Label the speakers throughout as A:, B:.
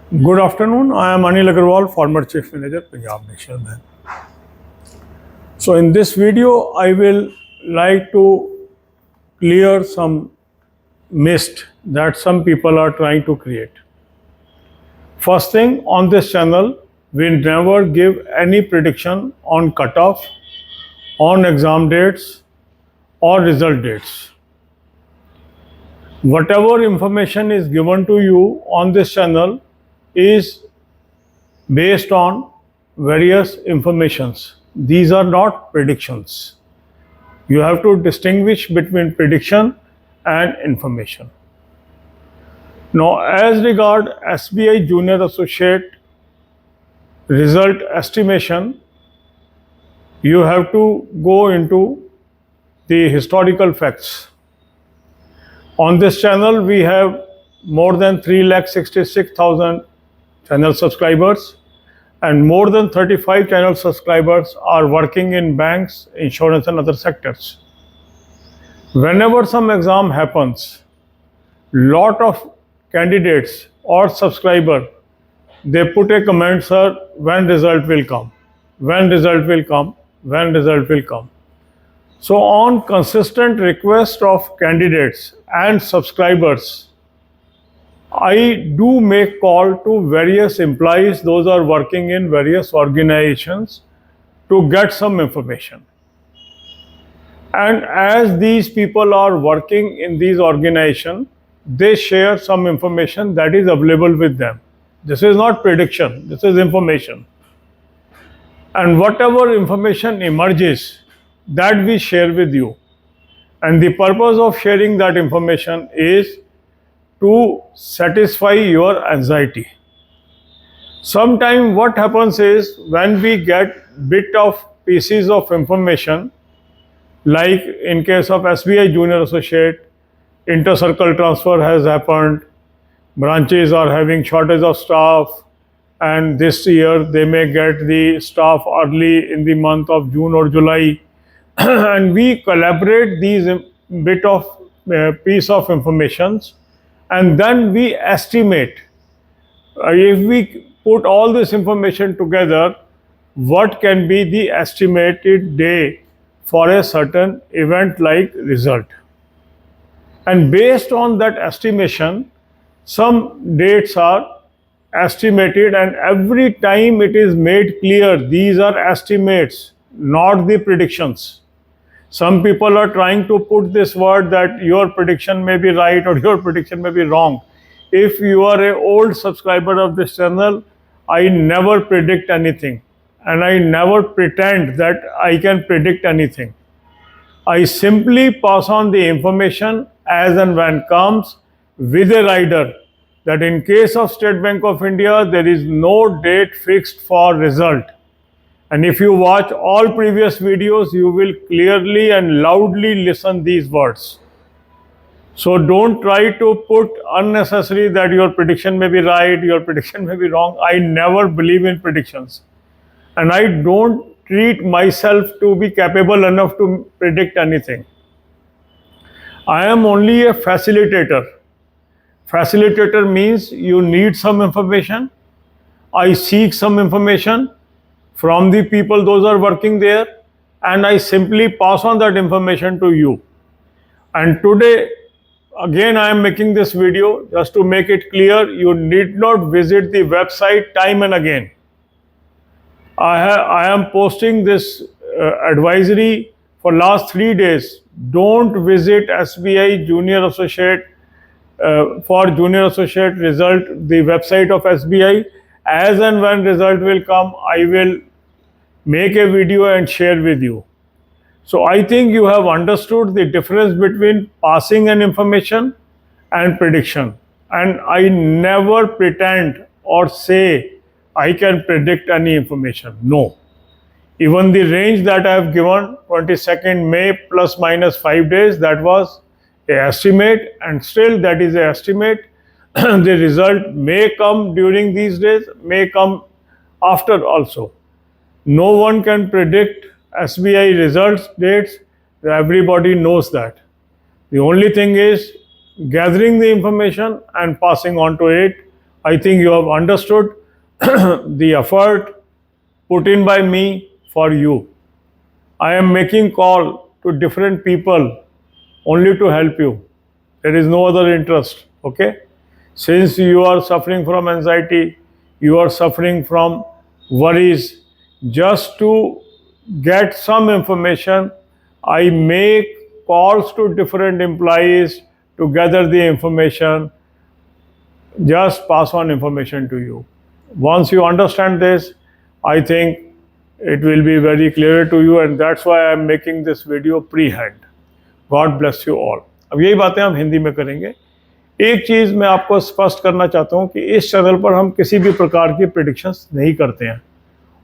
A: Good afternoon. I am Anil Agarwal, former Chief Manager, Punjab National Bank. So in this video, I will like to clear some mist that some people are trying to create. First thing, on this channel, we never give any prediction on cutoff, on exam dates or result dates. Whatever information is given to you on this channel is based on various informations. These are not predictions. You have to distinguish between prediction and information. Now, as regard SBI Junior Associate result estimation, you have to go into the historical facts. On this channel, we have more than 3,66,000 channel subscribers, and more than 35 channel subscribers are working in banks, insurance and other sectors. Whenever some exam happens, lot of candidates or subscriber, they put a comment, sir, when result will come, when result will come, when result will come. So on consistent request of candidates and subscribers, I do make call to various employees, those are working in various organizations, to get some information. And as these people are working in these organizations, they share some information that is available with them. This is not prediction, this is information. And whatever information emerges, that we share with you. And the purpose of sharing that information is to satisfy your anxiety. Sometimes what happens is, when we get bit of pieces of information, like in case of SBI Junior Associate, inter-circle transfer has happened, branches are having shortage of staff, and this year they may get the staff early in the month of June or July, and we collaborate these bit of piece of informations, and then we estimate, if we put all this information together, what can be the estimated day for a certain event like result. And based on that estimation, some dates are estimated, and every time it is made clear these are estimates, not the predictions. Some people are trying to put this word that your prediction may be right or your prediction may be wrong. If you are an old subscriber of this channel, I never predict anything, and I never pretend that I can predict anything. I simply pass on the information as and when comes, with a rider that in case of State Bank of India, there is no date fixed for result. And if you watch all previous videos, you will clearly and loudly listen these words. So don't try to put unnecessary that your prediction may be right, your prediction may be wrong. I never believe in predictions. And I don't treat myself to be capable enough to predict anything. I am only a facilitator. Facilitator means you need some information. I seek some information from the people, those are working there, and I simply pass on that information to you. And today, again, I am making this video just to make it clear, you need not visit the website time and again. I am posting this advisory for last 3 days. Don't visit SBI Junior Associate for Junior Associate result, the website of SBI. As and when result will come, I will make a video and share with you. So I think you have understood the difference between passing an information and prediction. And I never pretend or say I can predict any information. No. Even the range that I have given, 22nd May plus minus 5 days, that was an estimate, and still that is an estimate. The result may come during these days, may come after also. No one can predict SBI results dates. Everybody knows that. The only thing is gathering the information and passing on to it. I think you have understood the effort put in by me for you. I am making call to different people only to help you. There is no other interest, okay? Since you are suffering from anxiety, you are suffering from worries, just to get some information, I make calls to different employees to gather the information, just pass on information to you. Once you understand this, I think it will be very clear to you, and that's why I am making this video pre-hand. God bless you all. अब यही बातें हम हिंदी में करेंगे। एक चीज़ मैं आपको स्पष्ट करना चाहता हूँ कि इस चैनल पर हम किसी भी प्रकार की प्रेडिक्शंस नहीं करते हैं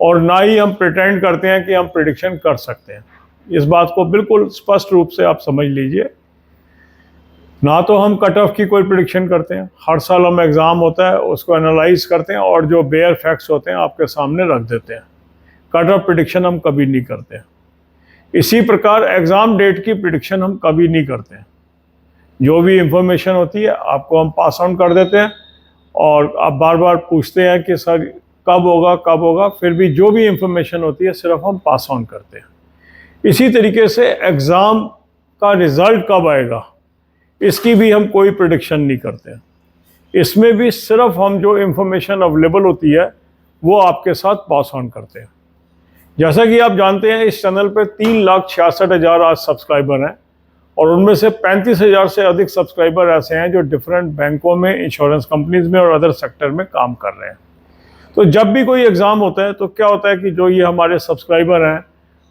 A: और ना ही हम प्रिटेंड करते हैं कि हम प्रेडिक्शन कर सकते हैं। इस बात को बिल्कुल स्पष्ट रूप से आप समझ लीजिए। ना तो हम कट ऑफ की कोई प्रेडिक्शन करते हैं, हर साल हम एग्ज़ाम होता है उसको एनालाइज करते हैं और जो बेयर फैक्ट्स होते हैं आपके सामने रख देते हैं। कट ऑफ प्रेडिक्शन हम कभी नहीं करते हैं। इसी प्रकार एग्ज़ाम डेट की प्रेडिक्शन हम कभी नहीं करते हैं। जो भी इंफॉर्मेशन होती है आपको हम पास ऑन कर देते हैं और आप बार बार पूछते हैं कि सर कब होगा, फिर भी जो भी इंफॉर्मेशन होती है सिर्फ हम पास ऑन करते हैं। इसी तरीके से एग्ज़ाम का रिज़ल्ट कब आएगा इसकी भी हम कोई प्रेडिक्शन नहीं करते हैं। इसमें भी सिर्फ हम जो इंफॉर्मेशन अवेलेबल होती है वो आपके साथ पास ऑन करते हैं। जैसा कि आप जानते हैं इस चैनल पे 3,66,000 आज सब्सक्राइबर हैं और उनमें से 35,000 से अधिक सब्सक्राइबर ऐसे हैं जो डिफरेंट बैंकों में, इंश्योरेंस कंपनीज में और अदर सेक्टर में काम कर रहे हैं। तो जब भी कोई एग्ज़ाम होता है तो क्या होता है कि जो ये हमारे सब्सक्राइबर हैं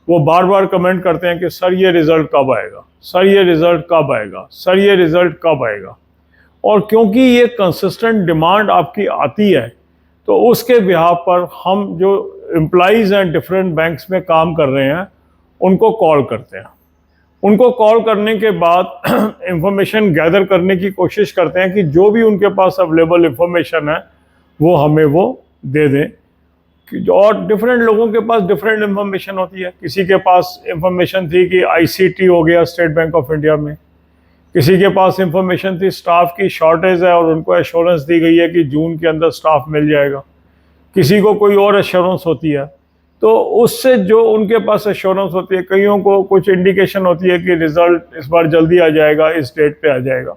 A: वो बार बार कमेंट करते हैं कि सर ये रिज़ल्ट कब आएगा, सर ये रिज़ल्ट कब आएगा, सर ये रिज़ल्ट कब आएगा। और क्योंकि ये कंसिस्टेंट डिमांड आपकी आती है तो उसके बिहाफ पर हम जो एम्प्लॉइज़ हैं डिफरेंट बैंक्स में काम कर रहे हैं उनको कॉल करते हैं। उनको कॉल करने के बाद इंफॉर्मेशन गैदर करने की कोशिश करते हैं कि जो भी उनके पास अवेलेबल इंफॉर्मेशन है वो हमें वो दे दें। और डिफरेंट लोगों के पास डिफरेंट इंफॉर्मेशन होती है। किसी के पास इंफॉर्मेशन थी कि आईसीटी हो गया स्टेट बैंक ऑफ इंडिया में, किसी के पास इंफॉर्मेशन थी स्टाफ की शॉर्टेज है और उनको एश्योरेंस दी गई है कि जून के अंदर स्टाफ मिल जाएगा, किसी को कोई और एश्योरेंस होती है। तो उससे जो उनके पास एश्योरेंस होती है, कईयों को कुछ इंडिकेशन होती है कि रिज़ल्ट इस बार जल्दी आ जाएगा, इस डेट पे आ जाएगा।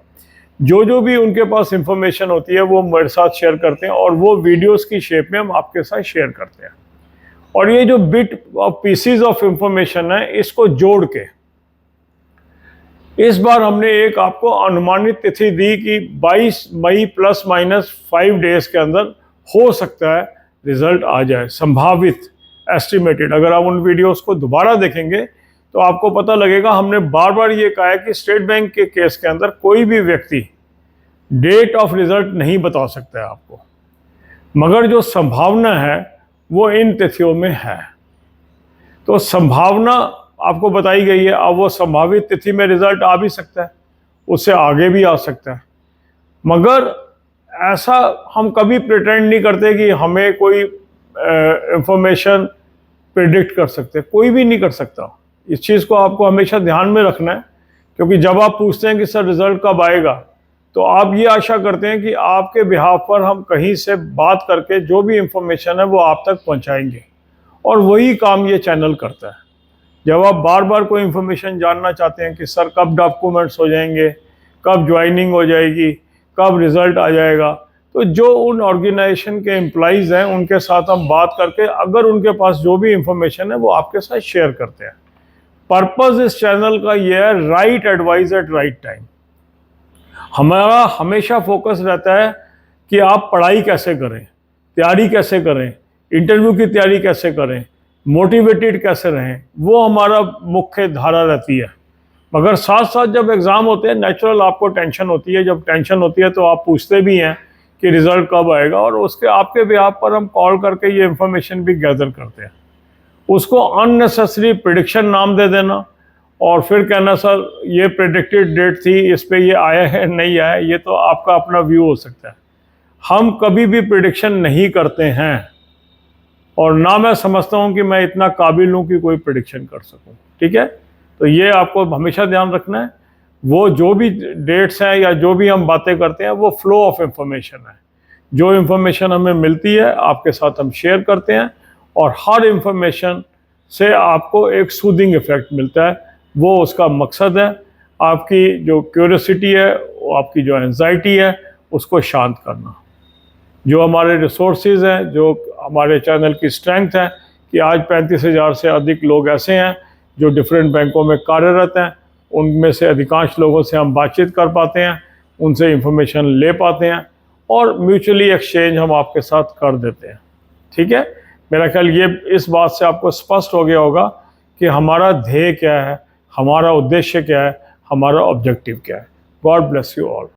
A: जो भी उनके पास इंफॉर्मेशन होती है वो मेरे साथ शेयर करते हैं और वो वीडियोस की शेप में हम आपके साथ शेयर करते हैं। और ये जो bit of PCs of information है इसको जोड़ के इस बार हमने एक आपको अनुमानित तिथि दी कि 22 मई प्लस माइनस 5 डेज के अंदर हो सकता है रिजल्ट आ जाए, संभावित, एस्टिमेटेड। अगर आप उन वीडियोस को दोबारा देखेंगे तो आपको पता लगेगा हमने बार बार ये कहा है कि स्टेट बैंक के केस के अंदर कोई भी व्यक्ति डेट ऑफ रिजल्ट नहीं बता सकता है आपको, मगर जो संभावना है वो इन तिथियों में है। तो संभावना आपको बताई गई है। अब वो संभावित तिथि में रिजल्ट आ भी सकता है, उससे आगे भी आ सकता है, मगर ऐसा हम कभी प्रिटेंड नहीं करते कि हमें कोई इंफॉर्मेशन प्रिडिक्ट कर सकते, कोई भी नहीं कर सकता। इस चीज़ को आपको हमेशा ध्यान में रखना है, क्योंकि जब आप पूछते हैं कि सर रिजल्ट कब आएगा तो आप ये आशा करते हैं कि आपके बिहाफ पर हम कहीं से बात करके जो भी इंफॉर्मेशन है वो आप तक पहुंचाएंगे, और वही काम ये चैनल करता है। जब आप बार बार कोई इंफॉर्मेशन जानना चाहते हैं कि सर कब डॉक्यूमेंट्स हो जाएंगे, कब ज्वाइनिंग हो जाएगी, कब रिज़ल्ट आ जाएगा, तो जो उन ऑर्गेनाइजेशन के एम्प्लॉइज़ हैं उनके साथ हम बात करके अगर उनके पास जो भी इंफॉर्मेशन है वो आपके साथ शेयर करते हैं। पर्पज़ इस चैनल का ये है, right advice eight right time. हमारा हमेशा फोकस रहता है कि आप पढ़ाई कैसे करें, तैयारी कैसे करें, इंटरव्यू की तैयारी कैसे करें, मोटिवेटेड कैसे रहें, वो हमारा मुख्य धारा रहती है। मगर साथ साथ जब एग्ज़ाम होते हैं नेचुरल आपको टेंशन होती है, जब टेंशन होती है तो आप पूछते भी हैं कि रिज़ल्ट कब आएगा, और उसके आपके बिहाफ पर हम कॉल करके ये इंफॉर्मेशन भी गैदर करते हैं। उसको अननेसेसरी प्रेडिक्शन नाम दे देना और फिर कहना सर ये प्रेडिक्टेड डेट थी, इस पे ये आया है नहीं आया, ये तो आपका अपना व्यू हो सकता है। हम कभी भी प्रेडिक्शन नहीं करते हैं और ना मैं समझता हूँ कि मैं इतना काबिल हूँ कि कोई प्रेडिक्शन कर सकूँ। ठीक है, तो ये आपको हमेशा ध्यान रखना है। वो जो भी डेट्स हैं या जो भी हम बातें करते हैं वो फ्लो ऑफ इंफॉर्मेशन है। जो इन्फॉर्मेशन हमें मिलती है आपके साथ हम शेयर करते हैं, और हर इन्फॉर्मेशन से आपको एक सूदिंग इफ़ेक्ट मिलता है। वो उसका मकसद है, आपकी जो क्यूरियोसिटी है, आपकी जो एंजाइटी है, उसको शांत करना। जो हमारे रिसोर्सेज हैं, जो हमारे चैनल की स्ट्रेंथ है कि आज 35,000 से अधिक लोग ऐसे हैं जो डिफरेंट बैंकों में कार्यरत हैं। उनमें से अधिकांश लोगों से हम बातचीत कर पाते हैं, उनसे इंफॉर्मेशन ले पाते हैं, और म्यूचुअली एक्सचेंज हम आपके साथ कर देते हैं। ठीक है, मेरा ख्याल ये इस बात से आपको स्पष्ट हो गया होगा कि हमारा ध्येय क्या है, हमारा उद्देश्य क्या है, हमारा ऑब्जेक्टिव क्या है। God bless you all.